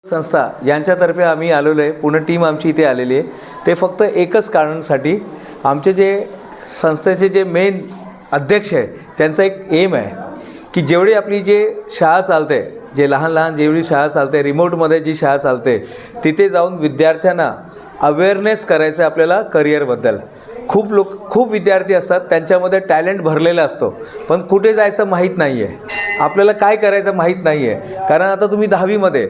संस्था यांच्यातर्फे आम्ही आलेलो आहे. पूर्ण टीम आमची इथे आलेली आहे. ते फक्त एकच कारणासाठी आमचे जे संस्थेचे जे मेन अध्यक्ष आहे त्यांचा एक एम आहे की जेवढी आपली जे शाळा चालते, जे लहान लहान जेवढी शाळा चालते, रिमोटमध्ये जी शाळा चालते, तिथे जाऊन विद्यार्थ्यांना अवेअरनेस करायचं आहे आपल्याला करिअरबद्दल. खूप विद्यार्थी असतात, त्यांच्यामध्ये टॅलेंट भरलेला असतो, पण कुठे जायचं माहीत नाही आहे, आपल्याला काय करायचं माहीत नाही आहे. कारण आता तुम्ही 10वीमध्ये,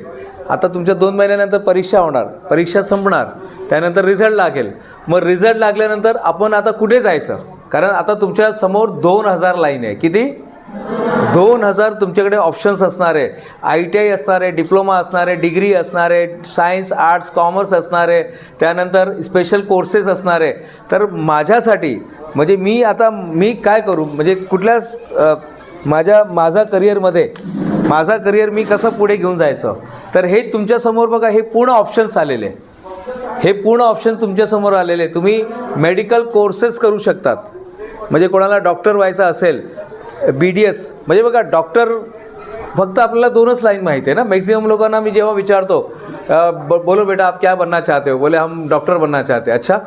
आता तुमच्या 2 महिन्यानंतर परीक्षा होणार, परीक्षा संपणार, त्यानंतर रिझल्ट लागेल. मग रिझल्ट लागल्यानंतर आपण आता कुठे जायचं? कारण आता तुमच्या समोर 2000 लाईन आहे. किती? 2000 तुमच्याकडे ऑप्शन्स असणार आहे. ITI असणार आहे, डिप्लोमा असणार आहे, डिग्री असणार आहे, सायन्स, आर्ट्स, कॉमर्स असणार आहे, त्यानंतर स्पेशल कोर्सेस असणार आहे. तर माझ्यासाठी म्हणजे मी काय करू, म्हणजे कुठल्या माझा करिअर मी कसं पुढे घेऊन जायचं? तर हे तुमच्यासमोर बघा, हे पूर्ण ऑप्शन्स आलेले, हे पूर्ण ऑप्शन तुमच्यासमोर आलेले. तुम्ही मेडिकल कोर्सेस करू शकतात. म्हणजे कोणाला डॉक्टर व्हायचं असेल, BDS म्हणजे बघा, डॉक्टर फक्त आपल्याला 2च लाईन माहिती आहे ना. मॅक्सिमम लोकांना मी जेव्हा विचारतो, बोलो बेटा आप क्या बनना चाहते हो? बोले हम डॉक्टर बनना चाहते. अच्छा,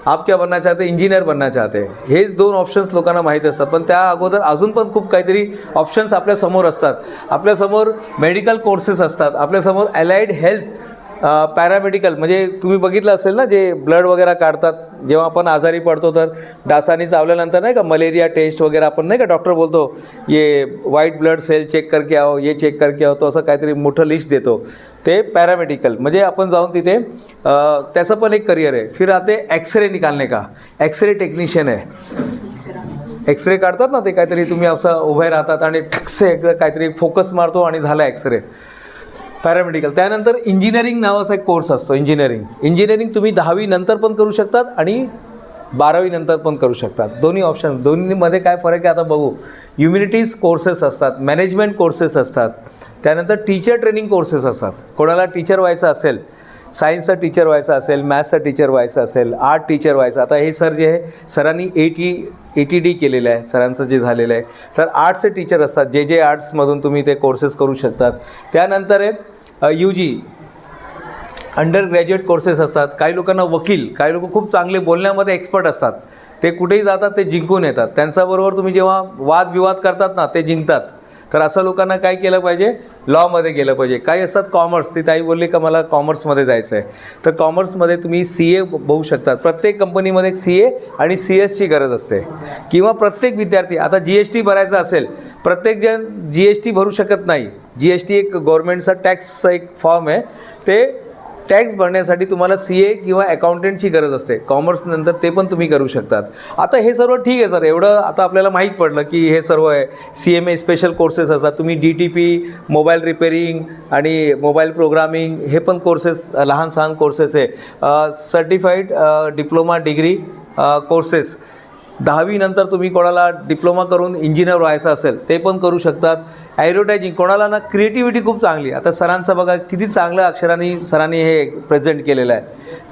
आप क्या बनना चाहते? इंजिनियर बनना चाहते. हेच 2 ऑप्शन्स लोकांना माहीत असतात. पण त्या अगोदर अजून पण खूप काहीतरी ऑप्शन्स आपल्यासमोर असतात. आपल्यासमोर मेडिकल कोर्सेस असतात, आपल्यासमोर अलाइड हेल्थ, पॅरामेडिकल, म्हणजे तुम्ही बघितलं असेल ना, जे ब्लड वगैरे काढतात जेव्हा आपण आजारी पडतो, तर डासानी चावल्यानंतर नाही का मलेरिया टेस्ट वगैरे आपण नाही का, डॉक्टर बोलतो ये व्हाईट ब्लड सेल चेक करके आओ, ये चेक करके आओ, तो असं काहीतरी मोठं लिस्ट देतो. ते पॅरामेडिकल म्हणजे आपण जाऊन तिथे त्याचं पण एक करिअर आहे. फिर आते एक्सरे निकालने का, एक्सरे टेक्निशियन आहे. एक्सरे काढतात ना, ते काहीतरी तुम्ही असं उभे राहतात आणि ठकसे काहीतरी फोकस मारतो आणि झाला एक्सरे, पॅरामेडिकल. त्यानंतर इंजिनिअरिंग नावाचा एक कोर्स असतो. इंजिनिअरिंग तुम्ही 10वी नंतर पण करू शकतात आणि 12वी नंतर पण करू शकतात. दोन्ही ऑप्शन, दोन्हीमध्ये काय फरक आहे आता बघू. ह्युमॅनिटीज कोर्सेस असतात, मॅनेजमेंट कोर्सेस असतात, त्यानंतर टीचर ट्रेनिंग कोर्सेस असतात. कोणाला टीचर व्हायचं असेल, सायन्सचा टीचर व्हायचं असेल, मॅथ्सचा टीचर व्हायचं असेल, आर्ट टीचर व्हायचं. आता हे सर जे आहे, सरांनी ATD केलेलं आहे, सरांचं जे झालेलं आहे. तर आर्ट्सचे टीचर असतात, जे आर्ट्समधून तुम्ही ते कोर्सेस करू शकतात. त्यानंतर आहे UG अंडर ग्रॅज्युएट कोर्सेस असतात. काही लोकांना वकील, काही लोक खूप चांगले बोलण्यामध्ये एक्सपर्ट असतात, ते कुठेही जातात, ते जिंकून येतात. त्यांच्याबरोबर तुम्ही जेव्हा वादविवाद करतात ना, ते जिंकतात. तर असं लोकांना काय केलं पाहिजे, लॉमध्ये गेलं पाहिजे. काही असतात कॉमर्स, ती ताई बोलली का मला कॉमर्समध्ये जायचं आहे, तर कॉमर्समध्ये तुम्ही CA होऊ शकतात. प्रत्येक कंपनीमध्ये CA आणि CS गरज असते. किंवा प्रत्येक विद्यार्थी, आता GST भरायचा असेल, प्रत्येकजण GST भरू शकत नाही. GST एक गव्हर्नमेंटचा टॅक्सचा एक फॉर्म आहे. ते टॅक्स भरण्यासाठी तुम्हाला CA किंवा अकाउंटंटची गरज असते. कॉमर्सनंतर ते पण तुम्ही करू शकतात. आता हे सर्व ठीक आहे सर, एवढं आता आपल्याला माहीत पडलं की हे सर्व आहे. CMA स्पेशल कोर्सेस असतात. तुम्ही DTP, मोबाईल रिपेरिंग आणि मोबाईल प्रोग्रामिंग, हे पण कोर्सेस लहान सहान कोर्सेस आहे. Certified diploma degree courses. 10वी नंतर तुम्ही कोणाला डिप्लोमा करून इंजिनियर व्हायचं असेल, ते पण करू शकतात. ॲडव्हर्टायझिंग, कोणाला ना क्रिएटिव्हिटी खूप चांगली. आता सरांचं बघा किती चांगल्या अक्षरांनी सरांनी हे प्रेझेंट केलेलं आहे.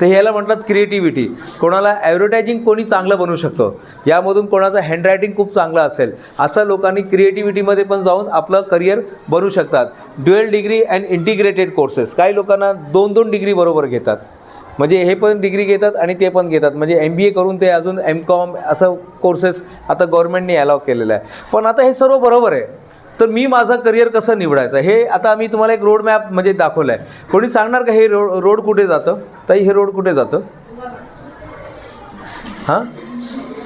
तर ह्याला म्हणतात क्रिएटिव्हिटी. कोणाला ॲडव्हर्टायझिंग कोणी चांगलं बनवू शकतो, यामधून कोणाचं हँडरायटिंग खूप चांगलं असेल, असं लोकांनी क्रिएटिव्हिटीमध्ये पण जाऊन आपलं करिअर बनवू शकतात. Dual degree and integrated courses, काही लोकांना 2 डिग्री बरोबर घेतात, म्हणजे हे पण डिग्री घेतात आणि ते पण घेतात. म्हणजे MBA करून ते अजून MCOM असं कोर्सेस आता गव्हर्नमेंटने अलाव केलेलं आहे. पण आता हे सर्व बरोबर आहे. तर मी माझं करिअर कसं निवडायचं, हे आता आम्ही तुम्हाला एक रोड मॅप म्हणजे दाखवलं आहे. कोणी सांगणार का हे रोड कुठे जातं? ताई, हे रोड कुठे जातं? हां,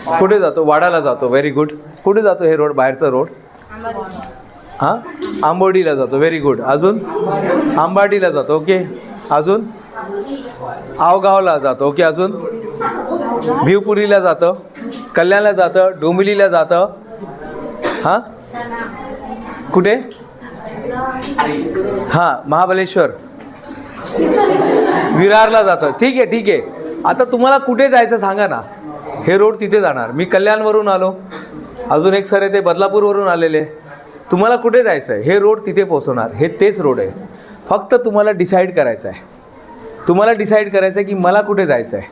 कुठे जातो? वाडाला जातो. Very good. कुठे जातो हे रोड, बाहेरचा रोड? हां, आंबोडीला जातो. Very good. अजून आंबाडीला जातो. ओके. अजून आवगावला जातो. ओके. अजून भिवपुरीला जातं, कल्याणला जातं, डोंबिवलीला जातं. हां, कुठे? हां, महाबळेश्वर, विरारला जातं. ठीक आहे. आता तुम्हाला कुठे जायचं सांगा ना. हे रोड तिथे जाणार. मी कल्याणवरून आलो, अजून एक सर आहे ते बदलापूरवरून आलेले. तुम्हाला कुठे जायचं आहे, हे रोड तिथे पोहोचवणार. हे तेच रोड आहे. फक्त तुम्हाला डिसाईड करायचं आहे. तुम्हाला डिसाईड करायचं आहे की मला कुठे जायचं आहे.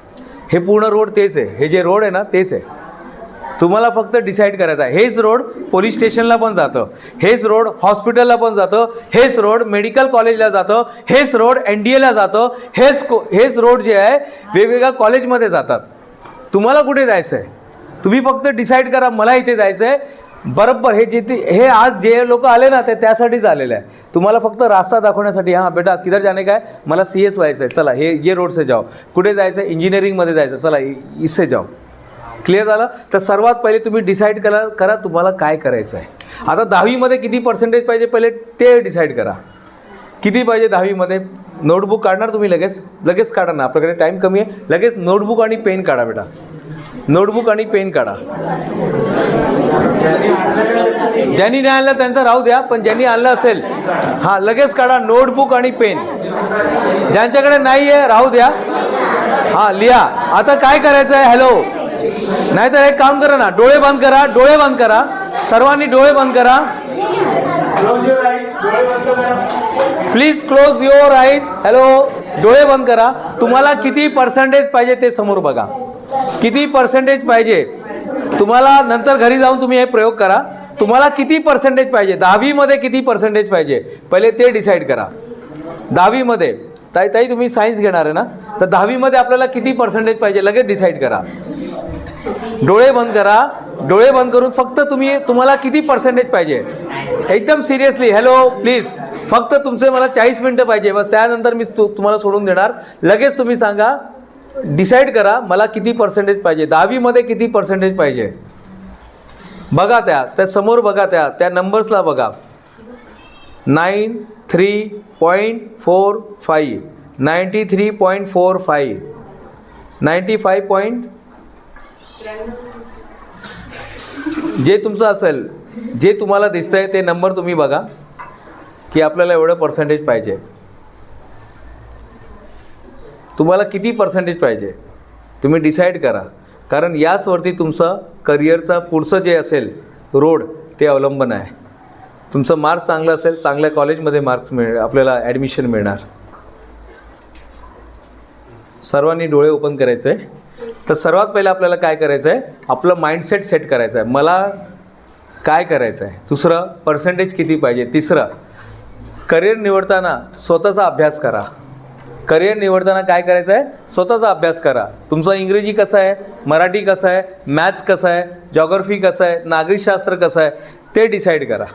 हे पूर्ण रोड तेच आहे. हे जे रोड आहे ना, तेच आहे. तुम्हाला फक्त डिसाईड करायचं आहे. हेच रोड पोलीस स्टेशनला पण जातं, हेच रोड हॉस्पिटलला पण जातं, हेच रोड मेडिकल कॉलेजला जातं, हेच रोड NDAला जातं, हेच रोड जे आहे वेगवेगळ्या कॉलेजमध्ये जातात. तुम्हाला कुठे जायचं आहे तुम्ही फक्त डिसाईड करा, मला इथे जायचं आहे. बरोबर हे आज जे लोक आले ना ते त्यासाठीच आलेले आहे, तुम्हाला फक्त रास्ता दाखवण्यासाठी. हां बेटा किधर जाणे काय, मला CS व्हायचं आहे, चला ये रोड से जाओ. कुठे जायचं आहे, इंजिनिअरिंगमध्ये जायचं, चला इससे जाओ. क्लिअर झालं. तर सर्वात पहिले तुम्ही डिसाईड करा तुम्हाला काय करायचं आहे. आता 10वीमध्ये किती पर्सेंटेज पाहिजे पहिले ते डिसाईड करा. किती पाहिजे 10वीमध्ये. नोटबुक काढणार तुम्ही लगेच काढा ना, आपल्याकडे टाईम कमी आहे. लगेच नोटबुक आणि पेन काढा बेटा, नोटबुक आणि पेन काढा. ज्यांनी नाही आणलं त्यांचं राहू द्या, पण ज्यांनी आणलं असेल हां लगेच काढा नोटबुक आणि पेन. ज्यांच्याकडे नाही आहे राहू द्या. हां लिहा. आता काय करायचं आहे, हॅलो, नाहीतर एक काम करा ना, डोळे बंद करा, डोळे बंद करा, सर्वांनी डोळे बंद करा. Please close your eyes. Hello, डोळे बंद करा. तुम्हाला किती पर्सेंटेज पाहिजे ते समोर बघा. किती पर्सेंटेज पाहिजे तुम्हाला, नंतर घरी जाऊन तुम्ही हे प्रयोग करा. तुम्हाला किती पर्सेंटेज पाहिजे 10वीमध्ये, किती पर्सेंटेज पाहिजे पहिले ते डिसाईड करा. 10वीमध्ये ताई तुम्ही सायन्स घेणार आहे ना, तर 10वीमध्ये आपल्याला किती पर्सेंटेज पाहिजे लगेच डिसाईड करा. डोळे बंद करा. डोळे बंद करून फक्त तुम्हाला किती पर्सेंटेज पाहिजे एकदम सिरियसली. हॅलो प्लीज, फक्त तुमचे मला 40 मिनटं पाहिजे बस, त्यानंतर मी तुम्हाला सोडून देणार. लगेच तुम्ही सांगा, डिसाईड करा मला किती पर्सेंटेज पाहिजे 10वीमध्ये, किती पर्सेंटेज पाहिजे बघा. त्या समोर बघा, त्या नंबर्सला बघा. 93.45, 93.45, 95. जे तुमचं असेल, जे तुम्हाला दिसतंय ते नंबर तुम्ही बघा की आपल्याला एवढं पर्सेंटेज पाहिजे. तुम्हाला किती पर्सेंटेज पाहिजे तुम्ही डिसाईड करा, कारण याचवरती तुमचं करिअरचा पुढचं जे असेल रोड ते अवलंबून आहे. तुमचं मार्क्स चांगलं असेल, चांगल्या कॉलेजमध्ये आपल्याला ॲडमिशन मिळणार. सर्वांनी डोळे ओपन करायचे आहे. तर सर्वात पहिलं आपल्याला काय करायचं आहे, आपलं माइंडसेट सेट करायचं आहे. मला काय करायचं आहे. दुसरं, पर्सेंटेज किती पाहिजे. तिसरं, करिअर निवडताना स्वतःचा अभ्यास करा. करिअर निवडताना काय करायचं आहे, स्वतःचा अभ्यास करा. तुमचं इंग्रजी कसं आहे, मराठी कसं आहे, मॅथ्स कसं आहे, जॉग्राफी कसं आहे, नागरिकशास्त्र कसं आहे ते डिसाईड करा.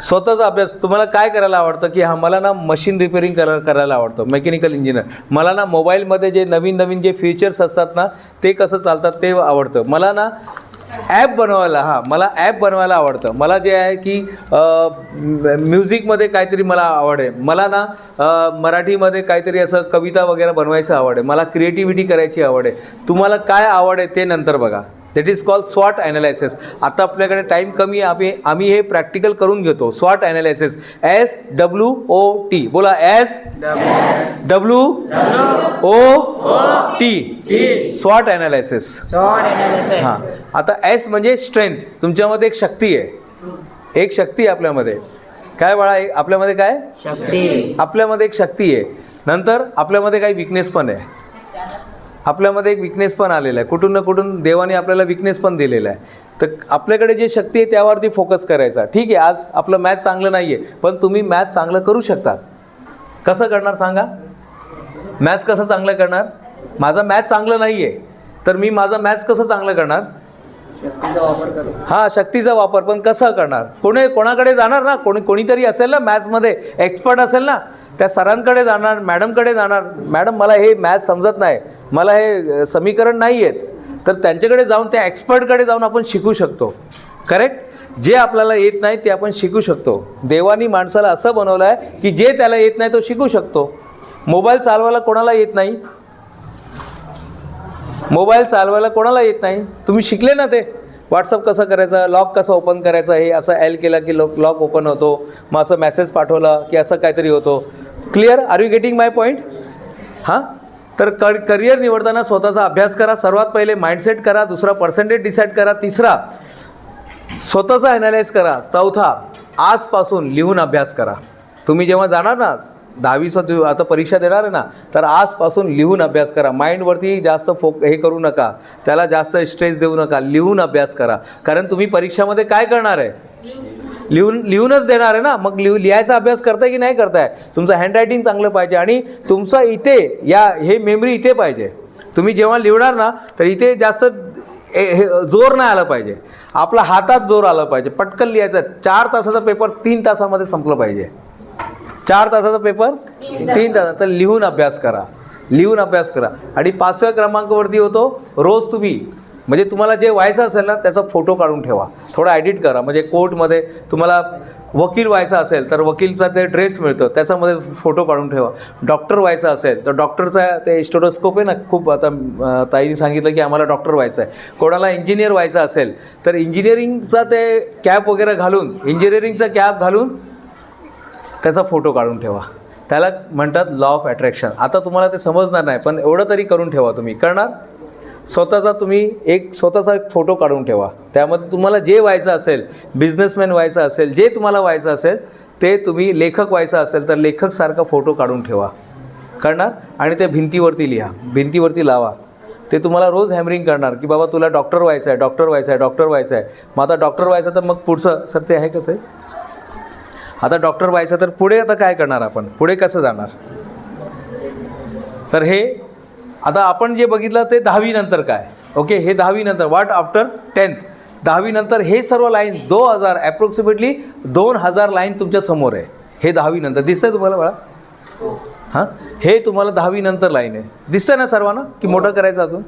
स्वतःचा अभ्यास. तुम्हाला काय करायला आवडतं की हां मला ना मशीन रिपेअरिंग करायला आवडतं, मेकॅनिकल इंजिनियर. मला ना मोबाईलमध्ये जे नवीन जे फीचर्स असतात ना ते कसं चालतात ते आवडतं. मला ना ॲप बनवायला मला ॲप बनवायला आवडतं. मला जे आहे की म्युझिकमध्ये काहीतरी मला आवड आहे. मला ना मराठीमध्ये काहीतरी असं कविता वगैरे बनवायचं आवड आहे. मला क्रिएटिव्हिटी करायची आवड आहे. तुम्हाला काय आवड आहे ते नंतर बघा. दॅट इज कॉल्ड स्वॉट ॲनालायसिस. आता आपल्याकडे टाईम कमी आहे, आम्ही हे प्रॅक्टिकल करून घेतो. स्वॉट ॲनालायसिस, SWOT. बोला SWOT, स्वॉट ॲनालायसिस. हां, आता S म्हणजे स्ट्रेंथ. तुमच्यामध्ये एक शक्ती आहे, एक शक्ती आहे आपल्यामध्ये. काय बाळा, आपल्यामध्ये काय शक्ती, आपल्यामध्ये एक शक्ती आहे. नंतर आपल्यामध्ये काही विकनेस पण आहे. आपल्यामध्ये एक विकनेस पण आलेला आहे. कुठून ना कुठून देवाने आपल्याला विकनेस पण दिलेला आहे. तर आपल्याकडे जे शक्ती आहे त्यावरती फोकस करायचा. ठीक आहे, आज आपलं मॅथ चांगलं नाही आहे, पण तुम्ही मॅथ चांगलं करू शकता. कसं करणार सांगा, मॅथ्स कसं चांगलं करणार. माझं मॅथ्स चांगलं नाही आहे तर मी माझं मॅथ्स कसं चांगलं करणार. हां, शक्तीचा वापर. पण कसं करणार, कोणाकडे जाणार ना, कोणीतरी असेल ना मॅथ्समध्ये एक्सपर्ट असेल ना, त्या सरांकडे जाणार, मॅडमकडे जाणार. मॅडम मला हे मॅथ्स समजत नाही, मला हे समीकरण नाही आहेत, तर त्यांच्याकडे जाऊन त्या एक्सपर्टकडे जाऊन आपण शिकू शकतो. करेक्ट. जे आपल्याला येत नाही ते आपण शिकू शकतो. देवानी माणसाला असं बनवलं आहे की जे त्याला येत नाही तो शिकू शकतो. मोबाईल चालवायला कोणाला येत नाही, मोबाईल चालवायला कोणाला येत नाही. तुम्ही शिकले ना ते. व्हॉट्सअप कसं करायचं, लॉक कसं ओपन करायचं, हे असं L केलं की लॉक ओपन होतो, मग असं मेसेज पाठवला की असं काहीतरी होतो. Clear, are you getting my point. हां, तर करिअर निवडताना स्वतःचा अभ्यास करा. सर्वात पहिले माइंडसेट करा. दुसरा, पर्सेंटेज डिसाईड करा. तिसरा, स्वतःचा ॲनालाइज करा. चौथा, आजपासून लिहून अभ्यास करा. तुम्ही जेव्हा जाणार ना 10वीचं आता परीक्षा देणार आहे ना, तर आजपासून लिहून अभ्यास करा. माइंडवरती जास्त हे करू नका, त्याला जास्त स्ट्रेस देऊ नका. लिहून अभ्यास करा, कारण तुम्ही परीक्षामध्ये काय करणार आहे, लिहूनच देणार आहे ना. मग लिहायचा अभ्यास करताय की नाही करताय. तुमचं हँडरायटिंग चांगलं पाहिजे आणि तुमचं इथे हे मेमरी इथे पाहिजे. तुम्ही जेव्हा लिहिणार ना, तर इथे जास्त जोर नाही आला पाहिजे, आपला हातात जोर आला पाहिजे. पटकन लिहायचं. 4 तासाचा पेपर 3 तासामध्ये संपलं पाहिजे. 4 तासाचा पेपर 3 तासात. तर लिहून अभ्यास करा, लिहून अभ्यास करा. आणि 5व्या क्रमांकावरती होतो, रोज तुम्ही म्हणजे तुम्हाला जे व्हायचं असेल ना त्याचा फोटो काढून ठेवा, थोडा एडिट करा. म्हणजे कोर्टमध्ये तुम्हाला वकील व्हायचं असेल तर वकीलचा ते ड्रेस मिळतं, त्याच्यामध्ये फोटो काढून ठेवा. डॉक्टर व्हायचं असेल तर डॉक्टरचा ते स्टेथोस्कोप आहे ना, खूप आता ताईने सांगितलं की आम्हाला डॉक्टर व्हायचं आहे. कोणाला इंजिनियर व्हायचं असेल तर इंजिनिअरिंगचा ते कॅप वगैरे घालून, इंजिनिअरिंगचा कॅप घालून त्याचा फोटो काढून ठेवा. त्याला म्हणतात लॉ ऑफ अट्रॅक्शन. आता तुम्हाला ते समजणार नाही, पण एवढं तरी करून ठेवा. तुम्ही करणार स्वतःचा, तुम्ही स्वतःचा एक फोटो काढून ठेवा. त्यामध्ये तुम्हाला जे व्हायचं असेल, बिझनेसमॅन व्हायचं असेल, जे तुम्हाला व्हायचं असेल ते, तुम्ही लेखक व्हायचं असेल तर लेखकसारखा फोटो काढून ठेवा. करणार आणि ते भिंतीवरती लिहा, भिंतीवरती लावा. ते तुम्हाला रोज हॅमरिंग करणार की बाबा तुला डॉक्टर व्हायचं आहे, डॉक्टर व्हायचं आहे, डॉक्टर व्हायचं आहे. मग आता डॉक्टर व्हायचं तर मग पुढचं सर ते आहे कसं आहे, आता डॉक्टर व्हायचं तर पुढे आता काय करणार, आपण पुढे कसं जाणार. तर हे आता आपण जे बघितलं ते 10वी नंतर काय. ओके, हे 10वी नंतर. What after 10th. 10वी नंतर हे सर्व लाईन 2000 ॲप्रॉक्सिमेटली 2000 लाईन तुमच्या समोर आहे. हे 10वी नंतर दिसतंय तुम्हाला बाळा. हां, हे तुम्हाला 10वी नंतर लाईन आहे. दिसतंय ना सर्वांना की मोठं करायचं अजून.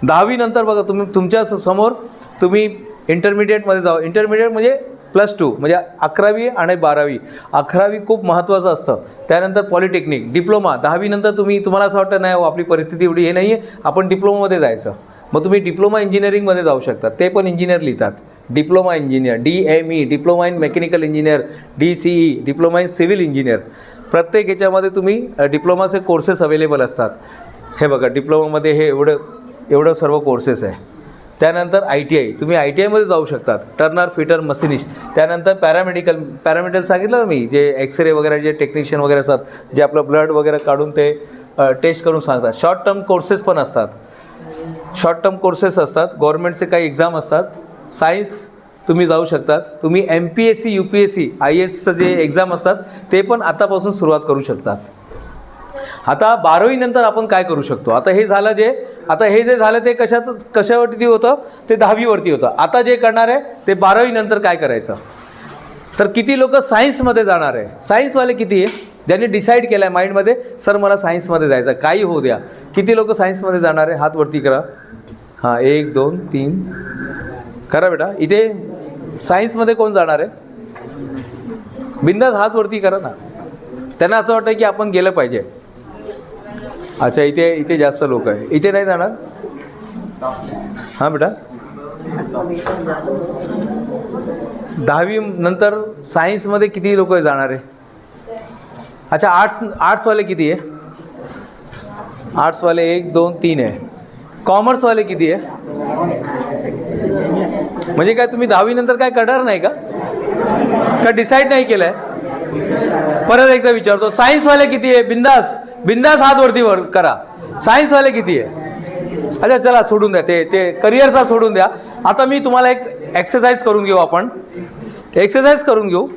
10वी नंतर बघा तुम्ही तुमच्या समोर तुम्ही इंटरमिडिएटमध्ये जाऊ. इंटरमिडिएट म्हणजे +2 म्हणजे 11वी आणि 12वी. 11वी खूप महत्त्वाचं असतं. त्यानंतर पॉलिटेक्निक, डिप्लोमा. 10वी नंतर तुम्हाला असं वाटतं नाही हो आपली परिस्थिती एवढी हे नाही आहे, आपण डिप्लोमामध्ये जायचं. मग तुम्ही डिप्लोमा इंजिनिअरिंगमध्ये जाऊ शकता. ते पण इंजिनियर लिहितात, diploma engineer. DME diploma in mechanical engineer, DCE diploma in civil engineer. प्रत्येक याच्यामध्ये तुम्ही डिप्लोमाचे कोर्सेस अवेलेबल असतात. हे बघा डिप्लोमामध्ये हे एवढं सर्व कोर्सेस आहे. त्यानंतर ITI, तुम्ही ITIमध्ये जाऊ शकतात, टर्नर फिटर मशिनिस्ट. त्यानंतर पॅरामेडिकल सांगितलं ना मी, जे एक्सरे वगैरे जे टेक्निशियन वगैरे असतात, जे आपलं ब्लड वगैरे काढून ते टेस्ट करून सांगतात. शॉर्ट टर्म कोर्सेस पण असतात, शॉर्ट टर्म कोर्सेस असतात. गव्हर्नमेंटचे काही एक्झाम असतात. सायन्स तुम्ही जाऊ शकतात. तुम्ही MPSC UPSC IASचं जे एक्झाम असतात ते पण आतापासून सुरुवात करू शकतात. आता 12वी नंतर आपण काय करू शकतो. आता हे झालं हे जे झालं ते कशावरती होतं, ते 10वी वरती होतं. आता जे करणार आहे ते 12वी नंतर काय करायचं. तर किती लोक सायन्समध्ये जाणार आहे, सायन्सवाले किती आहे, ज्यांनी डिसाईड केलं आहे माइंडमध्ये सर मला सायन्समध्ये जायचं, काही होऊ द्या. किती लोक सायन्समध्ये जाणार आहे, हात वरती करा. हां, 1 2 3 करा बेटा. इथे सायन्समध्ये कोण जाणार आहे, बिंदास हात वरती करा ना. त्यांना असं वाटतं की आपण गेलं पाहिजे. अच्छा, इथे जास्त लोक आहे. इथे नाही जाणार. हां बेटा, 10वी नंतर सायन्समध्ये किती लोक जाणार आहे. अच्छा, आर्ट्सवाले किती आहे, आर्ट्सवाले 1 2 3 आहे. कॉमर्सवाले किती आहे. म्हणजे काय तुम्ही 10वी नंतर काय करणार नाही का डिसाईड नाही केलं आहे. परत एकदा विचारतो, सायन्सवाले किती आहे, बिंदास हात वरती करा. सायन्सवाले किती आहे. अच्छा चला सोडून द्या, ते करिअरचा सोडून द्या. आता मी तुम्हाला एक एक्सरसाइज करून घेऊ, आपण एक्सरसाइज करून घेऊ.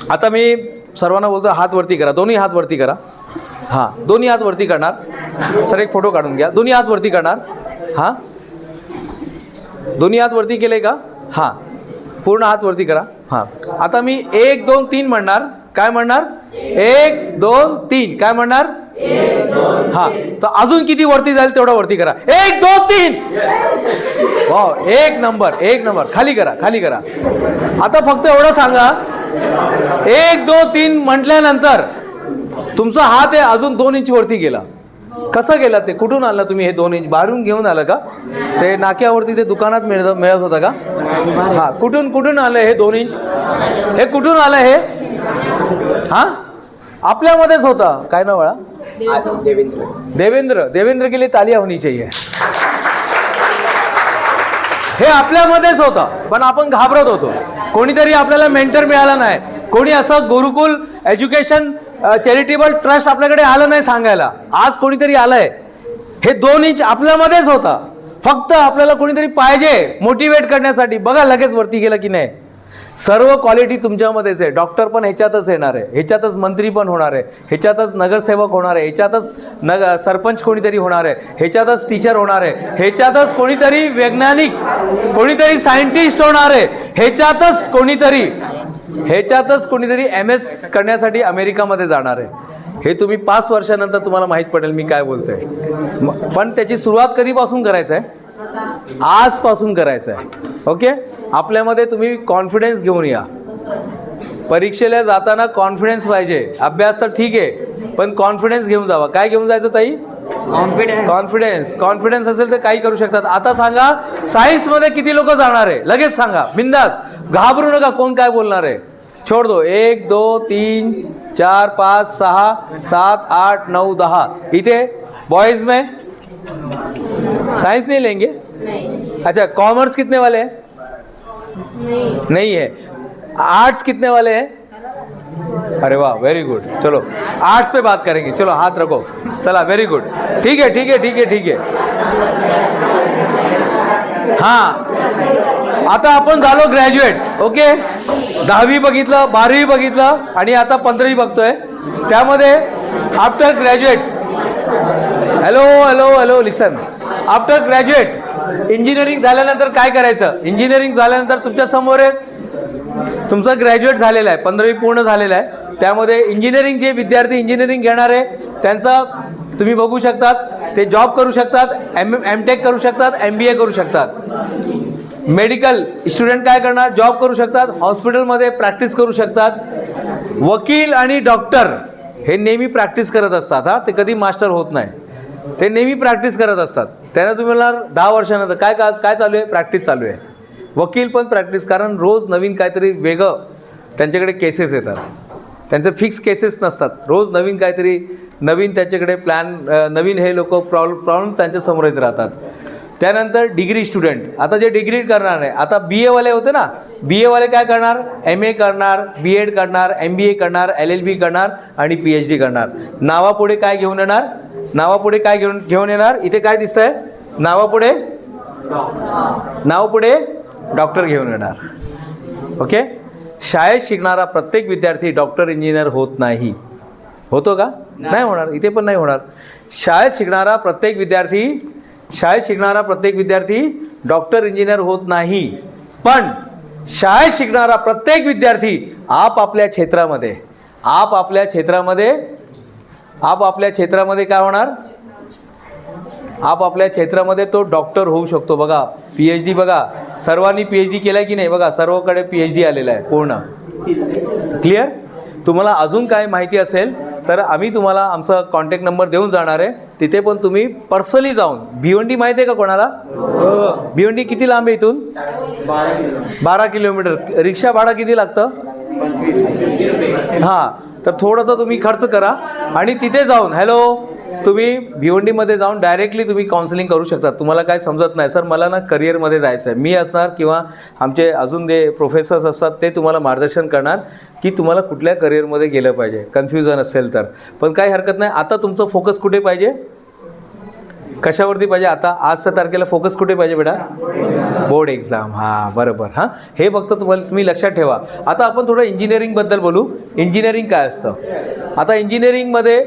आता मी सर्वांना बोलतो हात वरती करा, दोन्ही हात वरती करा. हां, दोन्ही हात वरती करणार. सर एक फोटो काढून घ्या. दोन्ही हात वरती करणार. हां, दोन्ही हात वरती केले का. हां, पूर्ण हात वरती करा. हां, आता मी 1 2 3 म्हणणार. काय म्हणणार, 1 2 3 काय म्हणणार. हां, तर अजून किती वरती जाईल तेवढा वरती करा. 1 2 3. वाव, एक नंबर. खाली करा. आता फक्त एवढं सांगा, 1 2 3 म्हटल्यानंतर तुमचा हात आहे अजून 2 इंच वरती गेला. कसं गेला ते, कुठून आला तुम्ही. हे 2 इंच बाहेरून घेऊन आलं का, ते नाक्यावरती ते दुकानात मिळत होता का. हां, कुठून आलं हे 2 इंच, हे कुठून आलं हे. हां, आपल्यामध्येच होता. काय नाव बाळा. देवेंद्र के लिए तालियां होनी चाहिए. हे आपल्यामध्येच होतं, पण आपण घाबरत होतो. कोणीतरी आपल्याला मेंटर मिळाला नाही, कोणी असं गुरुकुल एज्युकेशन चॅरिटेबल ट्रस्ट आपल्याकडे आलं नाही सांगायला, आज कोणीतरी आलंय. हे 2 इंच आपल्यामध्येच होता, फक्त आपल्याला कोणीतरी पाहिजे मोटिवेट करण्यासाठी. बघा लगेच वरती गेलं की नाही. सर्व क्वालिटी तुमच्यामध्येच आहे. डॉक्टर पण ह्याच्यातच येणार आहे, ह्याच्यातच मंत्री पण होणार आहे, ह्याच्यातच नगरसेवक होणार आहे, ह्याच्यातच सरपंच कोणीतरी होणार आहे, ह्याच्यातच टीचर होणार आहे, ह्याच्यातच कोणीतरी वैज्ञानिक, कोणीतरी सायंटिस्ट होणार आहे, ह्याच्यातच कोणीतरी MS करण्यासाठी अमेरिकामध्ये जाणार आहे. हे तुम्ही 5 वर्षानंतर तुम्हाला माहीत पडेल मी काय बोलतोय. पण त्याची सुरुवात कधीपासून करायचं आहे? आजपासून करायचं आहे. ओके, आपल्यामध्ये तुम्ही कॉन्फिडन्स घेऊन या. परीक्षेला जाताना कॉन्फिडन्स पाहिजे. अभ्यास तर ठीक आहे, पण कॉन्फिडन्स घेऊन जावा. काय घेऊन जायचं ताई? कॉन्फिडन्स असेल तर काही करू शकतात. आता सांगा, सायन्समध्ये किती लोक जाणार आहे? लगेच सांगा, बिंदास, घाबरू नका कोण काय बोलणार आहे. छोड़ दो. 1 2 3 4 5 6 7 8 9 10. इथे बॉयज में साइंस नहीं लेंगे? नहीं. अच्छा, कॉमर्स कितने वाले हैं? नहीं है. आर्ट्स कितने वाले हैं? अरे वाह, वेरी गुड. चलो आर्ट्स पे बात करेंगे. चलो हाथ रखो. चला, वेरी गुड. ठीक है ठीक है ठीक है ठीक है. हां, आता आपण झालो ग्रॅज्युएट. ओके, 10वी बघितलं, 12वी बघितलं आणि आता 15वी बघतोय. त्यामध्ये आफ्टर ग्रॅज्युएट, हॅलो लिसन, आफ्टर ग्रॅज्युएट इंजिनिअरिंग झाल्यानंतर काय करायचं? इंजिनिअरिंग झाल्यानंतर तुमच्या समोर आहे, तुमचं ग्रॅज्युएट झालेलं आहे, 15वी पूर्ण झालेलं आहे. त्यामध्ये इंजिनिअरिंग जे विद्यार्थी इंजिनिअरिंग घेणार आहे त्यांचा तुम्ही बघू शकतात, ते जॉब करू शकतात, M.Tech करू शकतात, MBA करू शकतात. मेडिकल स्टुडंट काय करणार? जॉब करू शकतात, हॉस्पिटलमध्ये प्रॅक्टिस करू शकतात. वकील आणि डॉक्टर हे नेहमी प्रॅक्टिस करत असतात. ते कधी मास्टर होत नाही, ते नेहमी प्रॅक्टिस करत असतात. त्यांना तुम्ही म्हणणार 10 वर्षानंतर काय चालू आहे? प्रॅक्टिस चालू आहे. वकील पण प्रॅक्टिस, कारण रोज नवीन काहीतरी वेगळं त्यांच्याकडे केसेस येतात. त्यांचे फिक्स केसेस नसतात, रोज नवीन काहीतरी नवीन त्यांच्याकडे प्लॅन, नवीन हे लोक प्रॉब्लेम त्यांच्यासमोर येत राहतात. त्यानंतर डिग्री स्टुडंट, आता जे डिग्री करणार आहे, आता BA वाले होते ना, BA वाले काय करणार? MA करणार, B.Ed करणार, MBA करणार, LLB करणार आणि PhD करणार. नावापुढे काय घेऊन येणार? नावापुढे काय घेऊन येणार? इथे काय दिसतंय? नावापुढे डॉक्टर घेऊन येणार. ओके, शाळेत शिकणारा प्रत्येक विद्यार्थी डॉक्टर इंजिनियर होत नाही. होतो का? नाही होणार. इथे पण नाही होणार. शाळेत शिकणारा प्रत्येक विद्यार्थी डॉक्टर इंजिनियर होत नाही. पण शाळेत शिकणारा प्रत्येक विद्यार्थी आपापल्या क्षेत्रामध्ये काय होणार? आपापल्या क्षेत्रामध्ये तो डॉक्टर होऊ शकतो. बघा, PhD बघा, सर्वांनी PhD केलाय की नाही? बघा, सर्वकडे PhD आलेला आहे पूर्ण. क्लिअर? तुम्हाला अजून काय माहिती असेल तर आम्ही तुम्हाला आमचा कॉन्टॅक्ट नंबर देऊन जाणार आहे. तिथे पण तुम्ही पर्सनली जाऊन, भिवंडी माहिती आहे का कोणाला? भिवंडी किती लांब आहे इथून? 12 किलोमीटर. रिक्षा भाडं किती लागतं? हां, तर थोडंसं तुम्ही खर्च करा आणि तिथे जाऊन तुम्ही भिवंडीमध्ये जाऊन डायरेक्टली तुम्ही काउन्सिलिंग करू शकता. तुम्हाला काय समजत नाही, सर मला ना करिअरमध्ये जायचं आहे, मी असणार किंवा आमचे अजून जे प्रोफेसर्स असतात ते तुम्हाला मार्गदर्शन करणार की तुम्हाला कुठल्या करिअरमध्ये गेलं पाहिजे. कन्फ्युजन असेल तर पण काही हरकत नाही. आता तुमचं फोकस कुठे पाहिजे? कशावरती पाहिजे? आता आजच्या तारखेला फोकस कुठे पाहिजे बेटा? Board exam. हां, बरोबर. हां, हे फक्त तुम्ही लक्षात ठेवा. आता आपण थोडं इंजिनिअरिंगबद्दल बोलू. इंजिनिअरिंग काय असतं? आता इंजिनिअरिंगमध्ये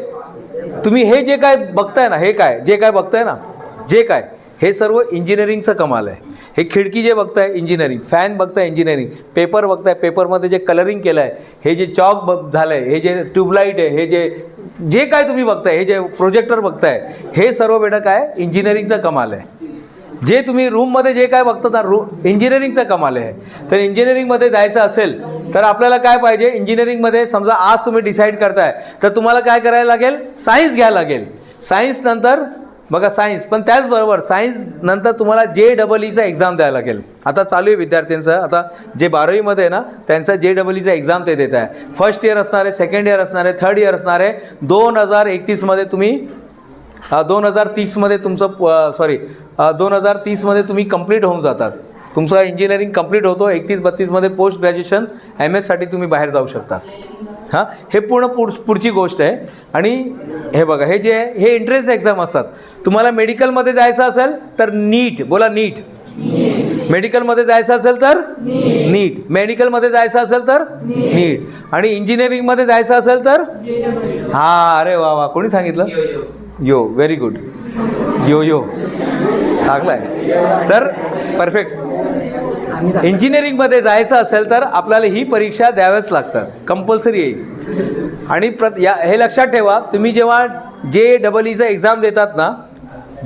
तुम्ही हे जे काय बघताय ना, हे सर्व इंजिनिअरिंगचं कमाल आहे. हे खिडकी जे बघताय इंजिनिअरिंग, फॅन बघताय इंजिनिअरिंग, पेपर बघताय, पेपरमध्ये जे कलरिंग केलं आहे, हे जे चॉक झालं आहे, हे जे ट्यूबलाईट आहे, हे जे काय तुम्ही बघताय, हे जे प्रोजेक्टर बघताय, हे सर्व बेटा काय इंजिनिअरिंगचं कमाल आहे. जे तुम्ही रूममध्ये जे काय बघता ना, इंजिनिअरिंगचं कमाल आहे. तर इंजिनिअरिंगमध्ये जायचं असेल तर आपल्याला काय पाहिजे? इंजिनिअरिंगमध्ये समजा आज तुम्ही डिसाईड करताय तर तुम्हाला काय करायला लागेल? सायन्स घ्यायला लागेल. सायन्स नंतर बघा सायन्स, पण त्याचबरोबर सायन्स नंतर तुम्हाला JEEचा एक्झाम द्यायला लागेल. आता चालू आहे विद्यार्थ्यांचं, आता जे 12वीमध्ये आहे ना त्यांचा JEEचा एक्झाम ते देत आहे. फर्स्ट इयर असणार आहे, सेकंड इयर असणार आहे, थर्ड इयर असणार आहे. 2031मध्ये तुम्ही 2030मध्ये तुमचं 2030मध्ये तुम्ही कंप्लीट होऊन जातात. तुमचं इंजिनिअरिंग कंप्लीट होतो. 31-32मध्ये पोस्ट ग्रॅज्युएशन MS साठी तुम्ही बाहेर जाऊ शकतात. हां, हे पूर्ण पुढची गोष्ट आहे. आणि हे बघा, हे जे आहे हे एंट्रन्स एक्झाम असतात. तुम्हाला मेडिकलमध्ये जायचं असेल तर नीट, बोला नीट. मेडिकलमध्ये जायचं असेल तर नीट. मेडिकलमध्ये जायचं असेल तर नीट. आणि इंजिनिअरिंगमध्ये जायचं असेल तर हां, अरे वा वा, कोणी सांगितलं? यो, व्हेरी गुड. यो चांगलं आहे. तर परफेक्ट. इंजिनिअरिंगमध्ये जायचं असेल तर आपल्याला ही परीक्षा द्याव्याच लागतात, कंपल्सरी येईल. आणि हे लक्षात ठेवा, तुम्ही जेव्हा JEEचं एक्झाम देतात ना,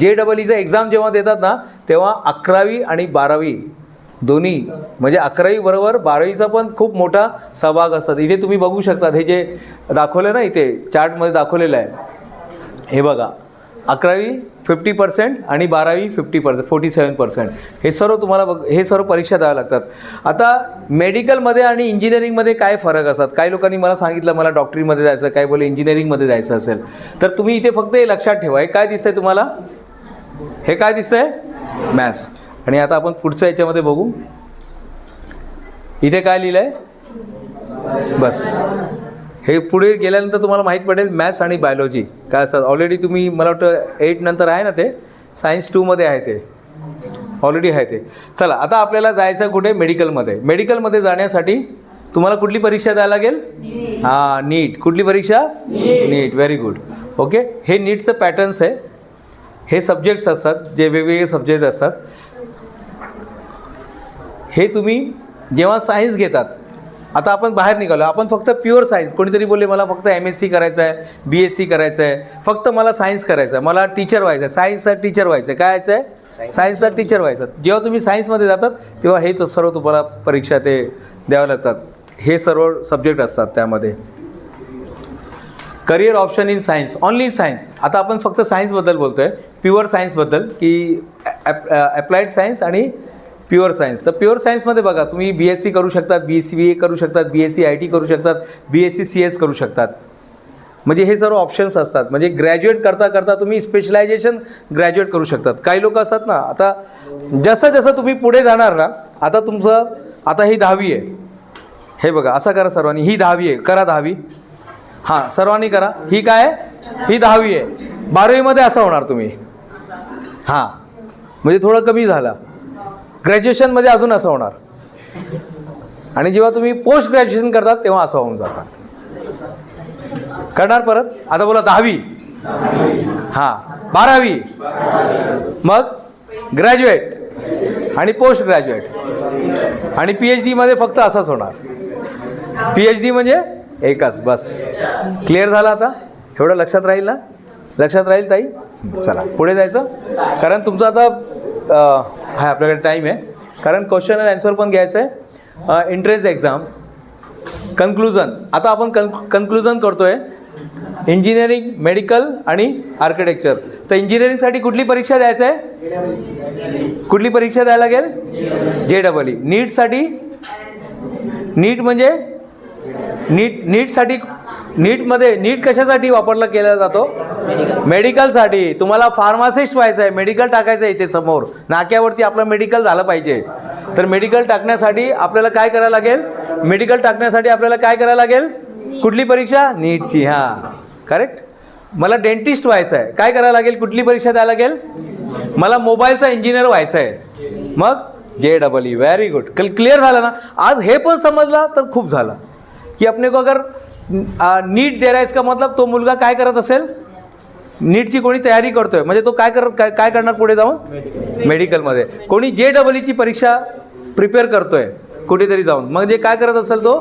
JEEचं एक्झाम जेव्हा देतात ना, तेव्हा 11वी आणि 12वी दोन्ही, म्हणजे 11वी बरोबर 12वीचा पण खूप मोठा सहभाग असतात. इथे तुम्ही बघू शकतात, हे जे दाखवलं ना, इथे चार्टमध्ये दाखवलेलं आहे, हे बघा, 11वी 50% आणि 12वी 50%, 47%. हे सर्व तुम्हाला हे सर्व परीक्षा द्याव्या लागतात. आता मेडिकलमध्ये आणि इंजिनिअरिंगमध्ये काय फरक असतात? काही लोकांनी मला सांगितलं मला डॉक्टरीमध्ये जायचं, काय बोले इंजिनिअरिंगमध्ये जायचं असेल तर तुम्ही इथे फक्त हे लक्षात ठेवा. हे काय दिसतंय तुम्हाला? हे काय दिसतंय? मॅथ्स. आणि आता आपण पुढच्या याच्यामध्ये बघू. इथे काय लिहिलं आहे? बस. हे पुढे गेल्यानंतर तुम्हाला माहीत पडेल मॅथ्स आणि बायोलॉजी काय असतात. ऑलरेडी तुम्ही, मला वाटतं 8 नंतर आहे ना, ते सायन्स 2मध्ये आहे, ते ऑलरेडी आहे ते. चला, आता आपल्याला जायचं कुठे? मेडिकलमध्ये. मेडिकलमध्ये जाण्यासाठी तुम्हाला कुठली परीक्षा द्यायला लागेल? हां, नीट. कुठली परीक्षा? नीट. Very good. ओके. हे नीटचं पॅटर्न्स आहे. हे सब्जेक्ट्स असतात, जे वेगवेगळे सब्जेक्ट असतात. हे तुम्ही जेव्हा सायन्स घेतात, आता आपण बाहेर निघालो, आपण फक्त प्युअर सायन्स. कोणीतरी बोलले मला फक्त MSc करायचं आहे, BSc करायचं आहे, फक्त मला सायन्स करायचं आहे, मला टीचर व्हायचं आहे, सायन्सचा टीचर व्हायचं आहे. काय व्हायचं आहे? सायन्सचा टीचर व्हायचं. जेव्हा तुम्ही सायन्समध्ये जातात तेव्हा हे सर्व तुम्हाला परीक्षा ते द्याव्या लागतात. हे सर्व सब्जेक्ट असतात त्यामध्ये. Career option in science, only science. आता आपण फक्त सायन्सबद्दल बोलतो आहे, प्युअर सायन्सबद्दल, की ॲप्लाइड सायन्स आणि प्युअर सायन्स. तर प्युअर सायन्समध्ये बघा, तुम्ही BSc करू शकतात, BCA करू शकतात, BSc IT करू शकतात, BSc CS करू शकतात. म्हणजे हे सर्व ऑप्शन्स असतात. म्हणजे ग्रॅज्युएट करता करता तुम्ही स्पेशलायझेशन ग्रॅज्युएट करू शकतात. काही लोक असतात ना, आता जसं जसं तुम्ही पुढे जाणार ना, आता तुमचं, आता ही 10वी आहे, हे बघा, असं करा सर्वांनी. ही 10वी आहे, करा 10वी. हां, सर्वांनी करा. ही काय आहे? ही 10वी आहे. 12वीमध्ये असं होणार तुम्ही. हां, म्हणजे थोडं कमी झालं. ग्रॅज्युएशनमध्ये अजून असं होणार. आणि जेव्हा तुम्ही पोस्ट ग्रॅज्युएशन करतात तेव्हा असं होऊन जातात. करणार परत. आता बोला 10वी, हां, 12वी, मग ग्रॅज्युएट आणि पोस्ट ग्रॅज्युएट. आणि PhDमध्ये फक्त असंच होणार. PhD म्हणजे एकच, बस. क्लिअर झालं आता? एवढं लक्षात राहील ना? लक्षात राहील ताई? चला पुढे जायचं, कारण तुमचं आता हा आपल्याकडे टाईम आहे, कारण क्वेश्चन अँड आन्सर पण घ्यायचं आहे. Entrance exam, conclusion. आता आपण कन्क्लुजन करतो आहे इंजिनिअरिंग, मेडिकल आणि आर्किटेक्चर. तर इंजिनिअरिंगसाठी कुठली परीक्षा द्यायचं आहे? कुठली परीक्षा द्यायला लागेल? JEE. नीटसाठी, नीट म्हणजे नीटसाठी, नीटमध्ये, नीट कशासाठी वापरला केला जातो? मेडिकलसाठी. तुम्हाला फार्मासिस्ट व्हायचं आहे, मेडिकल टाकायचं आहे. इथे समोर नाक्यावरती आपलं मेडिकल झालं पाहिजे. तर मेडिकल टाकण्यासाठी आपल्याला काय करायला लागेल? मेडिकल टाकण्यासाठी आपल्याला काय करायला लागेल? कुठली परीक्षा? नीटची. हां, करेक्ट. मला डेंटिस्ट व्हायचं आहे, काय करायला लागेल? कुठली परीक्षा द्यायला लागेल? मला मोबाईलचा इंजिनियर व्हायचं आहे, मग JEE. Very good. क्लिअर झालं ना? आज हे पण समजला तर खूप झालं, की अपने को अगर नीट दे रहा है इसका मतलब तो मुलगा काय करत असेल? नीटची कोणी तयारी करतोय म्हणजे तो काय करणार पुढे जाऊन? मेडिकलमध्ये. कोणी JEEची परीक्षा प्रिपेअर करतोय कुठेतरी जाऊन, म्हणजे काय करत असेल तो?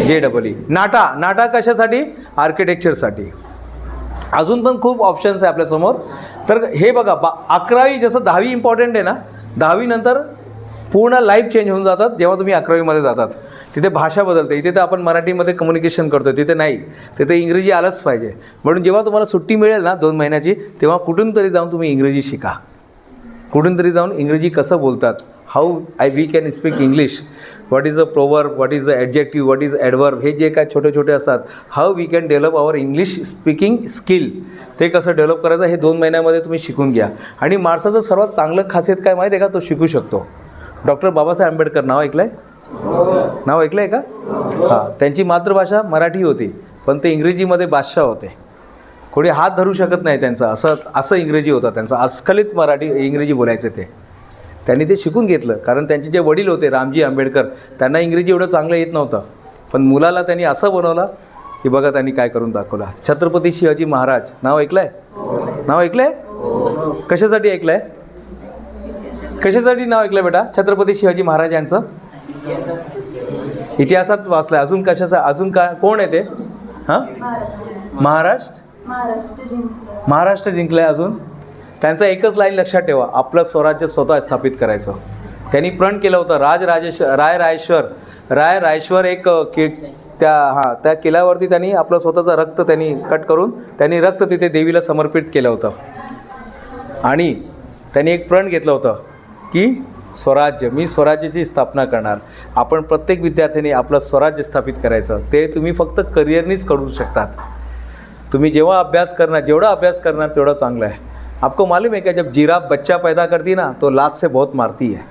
JEE. नाटा कशासाठी? आर्किटेक्चरसाठी. अजून पण खूप ऑप्शन्स आहे आपल्यासमोर. तर हे बघा, 11वी, जसं 10वी इम्पॉर्टंट आहे ना, 10वी नंतर पूर्ण लाईफ चेंज होऊन जातात. जेव्हा तुम्ही 11वीमध्ये जातात तिथे भाषा बदलते. इथे तर आपण मराठीमध्ये कम्युनिकेशन करतो, तिथे नाही, तिथे इंग्रजी आलंच पाहिजे. म्हणून जेव्हा तुम्हाला सुट्टी मिळेल ना 2 महिन्याची, तेव्हा कुठून तरी जाऊन तुम्ही इंग्रजी शिका. कुठून तरी जाऊन इंग्रजी कसं बोलतात, how we can speak English, what is a proverb, what is a adjective, what is adverb, हे जे काय छोटे छोटे असतात, how we can develop our English speaking skill, ते कसं डेव्हलप करायचं हे 2 महिन्यामध्ये तुम्ही शिकून घ्या. आणि माणसाचं सर्वात चांगलं खासियत काय माहिती आहे का? तो शिकू शकतो. डॉक्टर बाबासाहेब आंबेडकर नाव ऐकलं आहे? नाव ऐकलं आहे का? हां, त्यांची मातृभाषा मराठी होती, पण ते इंग्रजीमध्ये बादशाह होते. कोणी हात धरू शकत नाही त्यांचा, असं इंग्रजी होता त्यांचा. अस्खलित मराठी इंग्रजी बोलायचे ते. त्यांनी ते शिकून घेतलं, कारण त्यांचे जे वडील होते रामजी आंबेडकर, त्यांना इंग्रजी एवढं चांगलं येत नव्हतं, पण मुलाला त्यांनी असं बनवलं की बघा त्यांनी काय करून दाखवलं. छत्रपती शिवाजी महाराज नाव ऐकलं आहे? नाव ऐकलं आहे? कशासाठी ऐकलं आहे? कशासाठी नाव ऐकलं बेटा छत्रपती शिवाजी महाराज यांचं? इतिहासात वाचलं आहे. अजून कशाचं? अजून काय कोण आहे ते? हां, महाराष्ट्र जिंकलं आहे. अजून त्यांचा एकच लाईन लक्षात ठेवा, आपलं स्वराज्य स्वतः स्थापित करायचं. त्यांनी प्रण केलं होतं. राय राजेश्वर एक त्या किल्ल्यावरती त्यांनी आपलं स्वतःचं रक्त त्यांनी कट करून त्यांनी रक्त तिथे देवीला समर्पित केलं होतं. आणि त्यांनी एक प्रण घेतलं होतं की मी स्वराज्याची स्थापना करणार. आपण प्रत्येक विद्यार्थ्यांनी आपलं स्वराज्य स्थापित करायचं. ते तुम्ही फक्त करिअरनीच करू शकतात. तुम्ही जेव्हा जेवढा अभ्यास करणार तेवढं चांगलं है. आपको मालूम है क्या, जब जिराफ बच्चा पैदा करती ना तो लात से बहुत मारती है.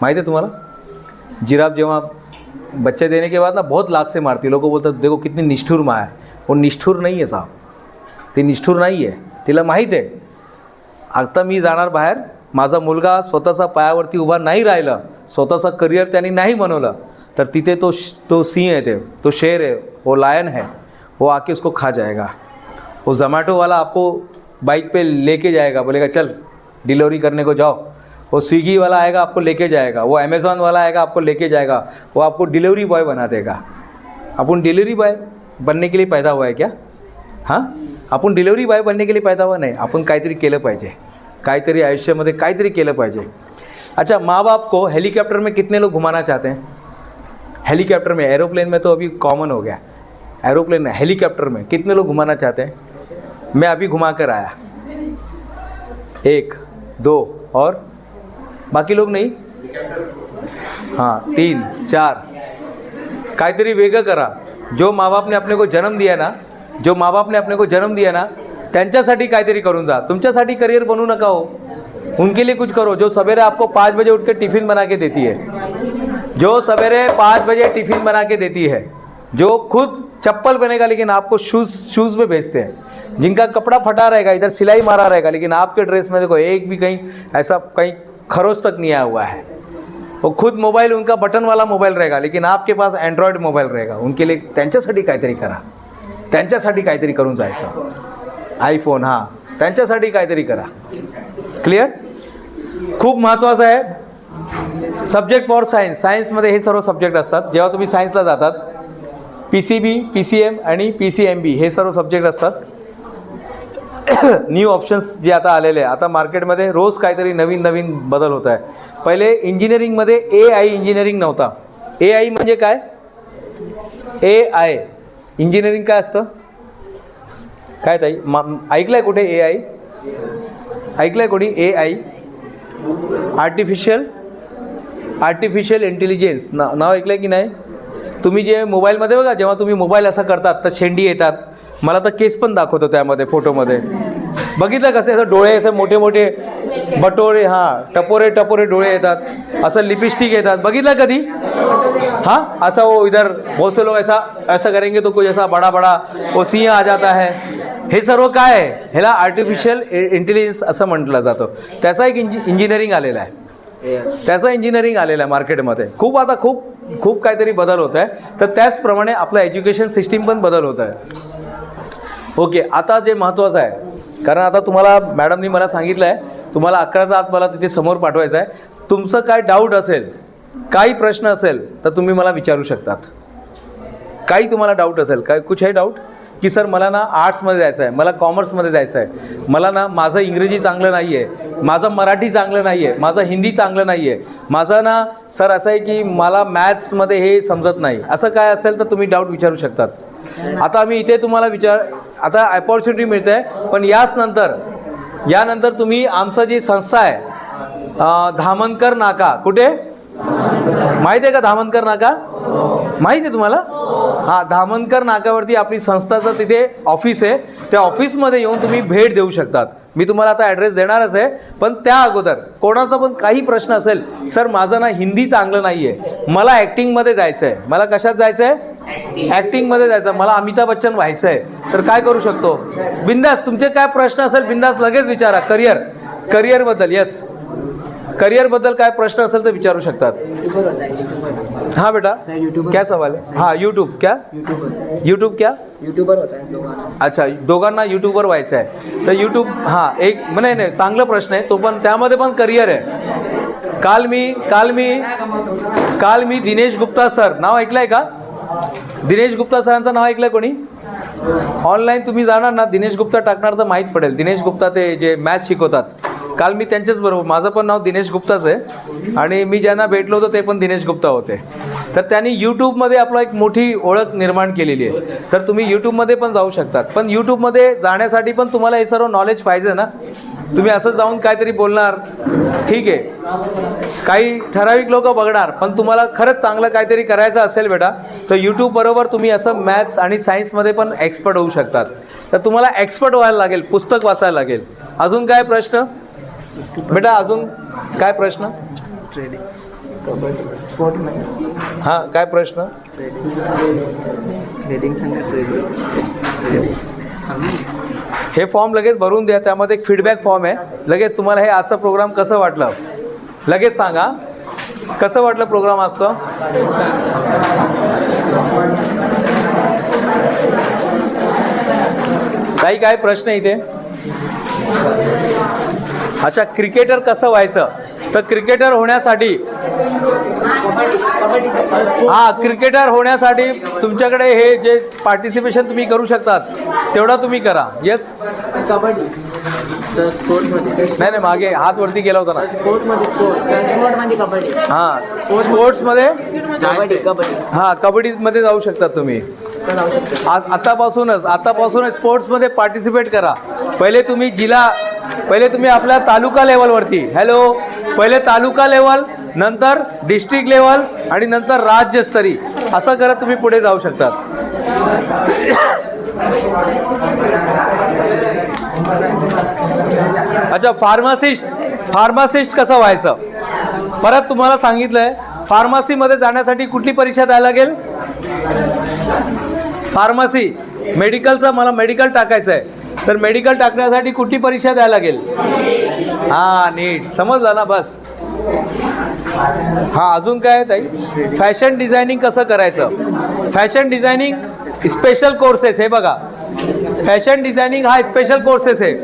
माहिती है तुम्हाला? जिराफ जेव्हा बच्चे देने के बाद ना बहुत लात से मारती. लोक बोलतात देखो कितनी निष्ठुर माँ है. वो निष्ठुर नाही आहे साहब, ती निष्ठुर नाही आहे. तिला माहीत आहे आता मी जाणार बाहेर, माझा मुलगा स्वतःचा पायावरती उभा नाही राहिला, स्वतःचा करिअर त्यांनी नाही बनवलं, तर तिथे तो सिंह है, तो शेर है, वो लायन है, वो आके उसको खा जाएगा. वो ज़ोमैटो वाला आपको बाइक पे लेके जाएगा, बोलेगा चल डिलीवरी करने को जाओ. वो स्विगी वाला आएगा आपको लेके जाएगा. वो अमेज़ॉन वाला आएगा आपको लेके जाएगा. वो आपको डिलीवरी बॉय बना देगा. अपन डिलीवरी बॉय बनने के लिए पैदा हुआ है क्या? हां, आपण डिलीवरी बॉय बनने के लिए पैदा हुआ नाही. आपण काहीतरी केलं पाहिजे, काहीतरी आयुष्यामध्ये काहीतरी केलं पाहिजे. अच्छा, माँ बाप को हेलीकॉप्टर में कितने लोग घुमाना चाहते हैं? हेलीकॉप्टर में, एरोप्लेन में तो अभी कॉमन हो गया. एरोप्लेन में, हेलीकॉप्टर में कितने लोग घुमाना चाहते हैं? मैं अभी घुमा कर आया, 1 2 और बाकी लोग नहीं. हाँ 3 4. काहीतरी वेगळं करा. जो माँ बाप ने अपने को जन्म दिया ना, त्यांच्यासाठी काहीतरी करून जा. तुमच्यासाठी करियर बनवू नका हो. उनके लिए कुछ करो. जो सवेरे आपको 5 बजे उठ के टिफ़िन बना के देती है, जो सवेरे 5 बजे टिफ़िन बना के देती है, जो खुद चप्पल पहनेगा लेकिन आपको शूज़ में भेजते हैं, जिनका कपड़ा फटा रहेगा, इधर सिलाई मारा रहेगा, लेकिन आपके ड्रेस में देखो एक भी कहीं ऐसा कहीं खरोच तक नहीं आया हुआ है. वो खुद मोबाइल उनका बटन वाला मोबाइल रहेगा, लेकिन आपके पास एंड्रॉयड मोबाइल रहेगा. उनके लिए त्यांच्यासाठी काहीतरी करा, त्यांच्यासाठी काहीतरी करून जायचं. आयफोन, हां, त्यांच्यासाठी काहीतरी करा. क्लिअर? खूप महत्त्वाचं आहे. Subject for science. सायन्समध्ये हे सर्व सब्जेक्ट असतात. जेव्हा तुम्ही सायन्सला जातात, PCB, PCM आणि PCMB हे सर्व सब्जेक्ट असतात. न्यू ऑप्शन्स जे आता आलेले आहे, आता मार्केटमध्ये रोज काहीतरी नवीन नवीन बदल होत आहे. पहिले इंजिनिअरिंगमध्ये AI इंजिनिअरिंग नव्हता. AI म्हणजे काय? AI इंजिनिअरिंग काय असतं? काय ताई ऐकलं आहे कुठे AI? ऐकलं आहे कोणी AI? आर्टिफिशियल इंटेलिजन्स नाव ऐकलं आहे की नाही? तुम्ही जे मोबाईलमध्ये बघा, जेव्हा तुम्ही मोबाईल असा करतात तर शेंडी येतात. मला तर केस पण दाखवतो त्यामध्ये, फोटोमध्ये बघितलं कसं, असं डोळे असे मोठे मोठे बटोरे, हां, टपोरे डोळे येतात, असं लिपस्टिक येतात. बघितलं कधी? हाँ, ऐसा वो इधर बहुत से लोग ऐसा करेंगे तो कुछ ऐसा बड़ा वो सिंह आ जाता है. हे सर्व काय आहे? ह्याला आर्टिफिशियल इंटेलिजन्स असं म्हटलं जातं. त्याचा एक इंजिनिअरिंग आलेला आहे मार्केटमध्ये. खूप काहीतरी बदल होत आहे. तर त्याचप्रमाणे आपलं एज्युकेशन सिस्टीम पण बदल होत आहे. ओके, आता जे महत्त्वाचं आहे, कारण आता तुम्हाला मॅडमनी मला सांगितलं आहे, तुम्हाला 11चा आत मला तिथे समोर पाठवायचं आहे. तुमचं काय डाऊट असेल, काही प्रश्न असेल तर तुम्ही मला विचारू शकतात. काही तुम्हाला डाऊट असेल, काय कुछ है डाऊट की सर मला ना आर्ट्समध्ये जायचं आहे, मला कॉमर्समध्ये जायचं आहे, मला ना माझं इंग्रजी चांगलं नाही आहे, माझं मराठी चांगलं नाही आहे, माझं हिंदी चांगलं नाही आहे, माझं ना सर असं आहे की मला मॅथ्समध्ये हे समजत नाही, असं काय असेल तर तुम्ही डाऊट विचारू शकतात. आता आम्ही इथे तुम्हाला आता अपॉर्च्युनिटी मिळते आहे, पण यानंतर तुम्ही आमचं जी संस्था आहे धामनकर नाका, कुठे माहिती आहे का धामनकर नाका? माहीत आहे तुम्हाला? हां, धामणकर नाक्यावरती आपली संस्थाचं तिथे ऑफिस आहे. त्या ऑफिसमध्ये येऊन तुम्ही भेट देऊ शकतात. मी तुम्हाला आता ॲड्रेस देणारच आहे, पण त्या अगोदर कोणाचा पण काही प्रश्न असेल, सर माझं ना हिंदी चांगलं नाही आहे, मला ॲक्टिंगमध्ये जायचं आहे, मला कशात जायचं आहे? ॲक्टिंगमध्ये जायचं, मला अमिताभ बच्चन व्हायचं आहे, तर काय करू शकतो? बिंदास तुमचे काय प्रश्न असेल बिंदास लगेच विचारा. करिअरबद्दल, येस, करिअरबद्दल काय प्रश्न असेल तर विचारू शकतात. हाँ बेटा, क्या सवाल है? हाँ, यूट्यूब क्या? यूट्यूब क्या? यूट्यूबर होता है दोघांना. अच्छा, दोघांना यूट्यूबर व्हायचं आहे तर यूट्यूब, हां, एक नाही चांगला प्रश्न आहे तो, पण त्यामध्ये पण करिअर आहे. काल मी दिनेश गुप्ता सर नाव ऐकलं आहे का? दिनेश गुप्ता सरांचं नाव ऐकलं आहे कोणी? ऑनलाईन तुम्ही जाणार ना, दिनेश गुप्ता टाकणार तर माहीत पडेल. दिनेश गुप्ता ते जे मॅथ्स शिकवतात, काल मी त्यांच्याच बरोबर, माझं पण नाव दिनेश गुप्ताच आहे आणि मी ज्यांना भेटलो होतो ते पण दिनेश गुप्ता होते. तर त्यांनी यूट्यूबमध्ये आपला एक मोठी ओळख निर्माण केलेली आहे. तर तुम्ही यूट्यूबमध्ये पण जाऊ शकतात, पण यूट्यूबमध्ये जाण्यासाठी पण तुम्हाला हे सर्व नॉलेज पाहिजे ना. तुम्ही असं जाऊन काहीतरी बोलणार, ठीक आहे, काही ठराविक लोक बघणार, पण तुम्हाला खरंच चांगलं काहीतरी करायचं असेल बेटा, तर यूट्यूबबरोबर तुम्ही असं मॅथ्स आणि सायन्समध्ये पण एक्सपर्ट होऊ शकतात. तर तुम्हाला एक्सपर्ट व्हायला लागेल, पुस्तक वाचायला लागेल. अजून काय प्रश्न बेटा? अजून काय प्रश्न? ट्रेडिंग, कबड्डी, स्पोर्टमध्ये. हां, काय प्रश्न? ट्रेडिंग सांगा. ट्रेडिंग हे फॉर्म लगेच भरून द्या. त्यामध्ये एक फीडबॅक फॉर्म आहे. लगेच तुम्हाला हे आजचा प्रोग्राम कसं वाटलं लगेच सांगा. कसं वाटलं प्रोग्राम आजचं? काय प्रश्न इथे? अच्छा, क्रिकेटर कसं व्हायचं? तर क्रिकेटर होण्यासाठी, हां, क्रिकेटर होण्यासाठी तुमच्याकडे हे जे पार्टिसिपेशन तुम्ही करू शकतात तेवढा तुम्ही करा. येस, कबड्डी स्पोर्टमध्ये नाही मागे हात वरती केला होता ना. स्पोर्टमध्ये कबड्डी. हां, स्पोर्ट्समध्ये कबड्डी. हां, कबड्डीमध्ये जाऊ शकतात तुम्ही. आतापासूनच स्पोर्ट्समध्ये पार्टिसिपेट करा. पहिले तुम्ही आपल्या तालुका लेवलवरती, पहिले तालुका लेवल, नंतर डिस्ट्रिक्ट लेवल आणि नंतर राज्यस्तरी, असं करत तुम्ही पुढे जाऊ शकतात. अच्छा, फार्मासिस्ट कसं व्हायचं? परत तुम्हाला सांगितलंय, फार्मसीमध्ये जाण्यासाठी कुठली परीक्षा द्यायला लागेल? फार्मसी, मेडिकलचं, मला मेडिकल टाकायचं आहे, तर मेडिकल टाकण्यासाठी कुठली परीक्षा द्यायला लागेल? हां, नीट, समजलं ना? बस. हां, अजून काय ताई? फॅशन डिझायनिंग कसं करायचं? फॅशन डिझायनिंग स्पेशल कोर्सेस, हे बघा, फॅशन डिझायनिंग हा स्पेशल कोर्सेस आहे.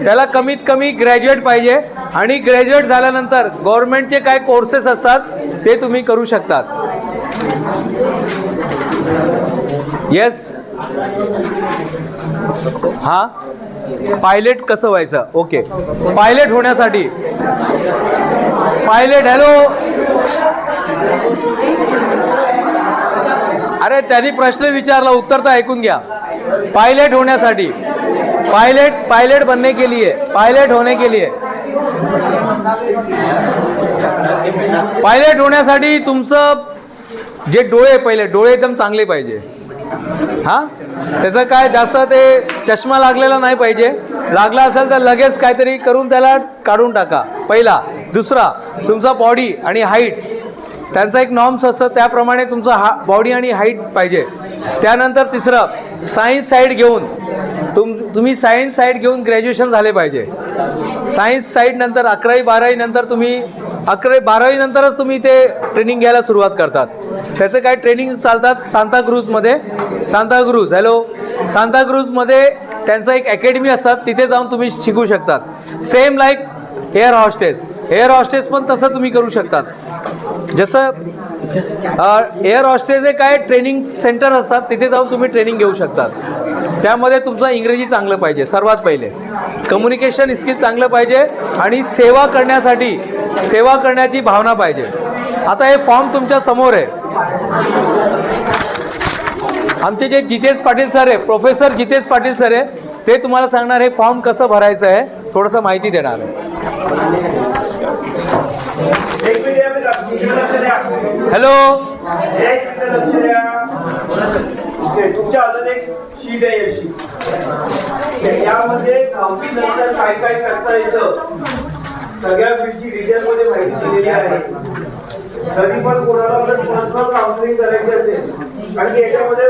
त्याला कमीत कमी ग्रॅज्युएट पाहिजे आणि ग्रॅज्युएट झाल्यानंतर गव्हर्नमेंटचे काय कोर्सेस असतात ते तुम्ही करू शकतात. येस, हां, पायलट कसं व्हायचं? ओके, पायलट होण्यासाठी, पायलट, अरे त्यांनी प्रश्न विचारला, उत्तर तर ऐकून घ्या. पायलट होण्यासाठी, पायलट बनने के लिए, पायलट होण्यासाठी तुमचं जे डोळे एकदम चांगले पाहिजे. हां, त्याचं काय जास्त ते चष्मा लागलेला नाही पाहिजे. लागला असेल तर लगेच काहीतरी करून त्याला काढून टाका. पहिला. दुसरा, तुमचा बॉडी आणि हाईट, त्यांचा एक नॉर्म्स असतं, त्याप्रमाणे तुमचा बॉडी आणि हाईट पाहिजे. त्यानंतर तिसरं, सायन्स साईड घेऊन तुम्ही सायन्स साईड घेऊन ग्रॅज्युएशन झाले पाहिजे. सायन्स साईड नंतर 11वी 12वी नंतर तुम्ही 11वी 12वी नंतरच तुम्ही ते ट्रेनिंग घ्यायला सुरुवात करतात. त्याचे काय ट्रेनिंग चालतात सांताक्रूजमध्ये. सांताक्रूजमध्ये त्यांचं एक अकॅडमी असतात, तिथे जाऊन तुम्ही शिकू शकतात. सेम लाईक एअर हॉस्टेस पण तसं तुम्ही करू शकतात. जसं एअर हॉस्टेसचे काय ट्रेनिंग सेंटर असतात, तिथे जाऊन तुम्ही ट्रेनिंग घेऊ शकतात. त्यामध्ये तुमचं इंग्रजी चांगलं पाहिजे, सर्वात पहिले कम्युनिकेशन स्किल चांगलं पाहिजे आणि सेवा करण्याची भावना पाहिजे. आता हे फॉर्म तुमच्या समोर आहे. आमचे जे जितेश पाटील सर आहे, प्रोफेसर जितेश पाटील सर आहे, ते तुम्हाला सांगणार हे फॉर्म कसं भरायचं आहे, थोडंसं माहिती देणार आहे. हॅलो, तुम्ही नंतर काय काय करता येतं सगळ्या फील्डची डिटेलमध्ये माहिती दिलेली आहे. कधी पण कोणाला पर्सनल काउन्सिलिंग करायची असेल कारण की याच्यामध्ये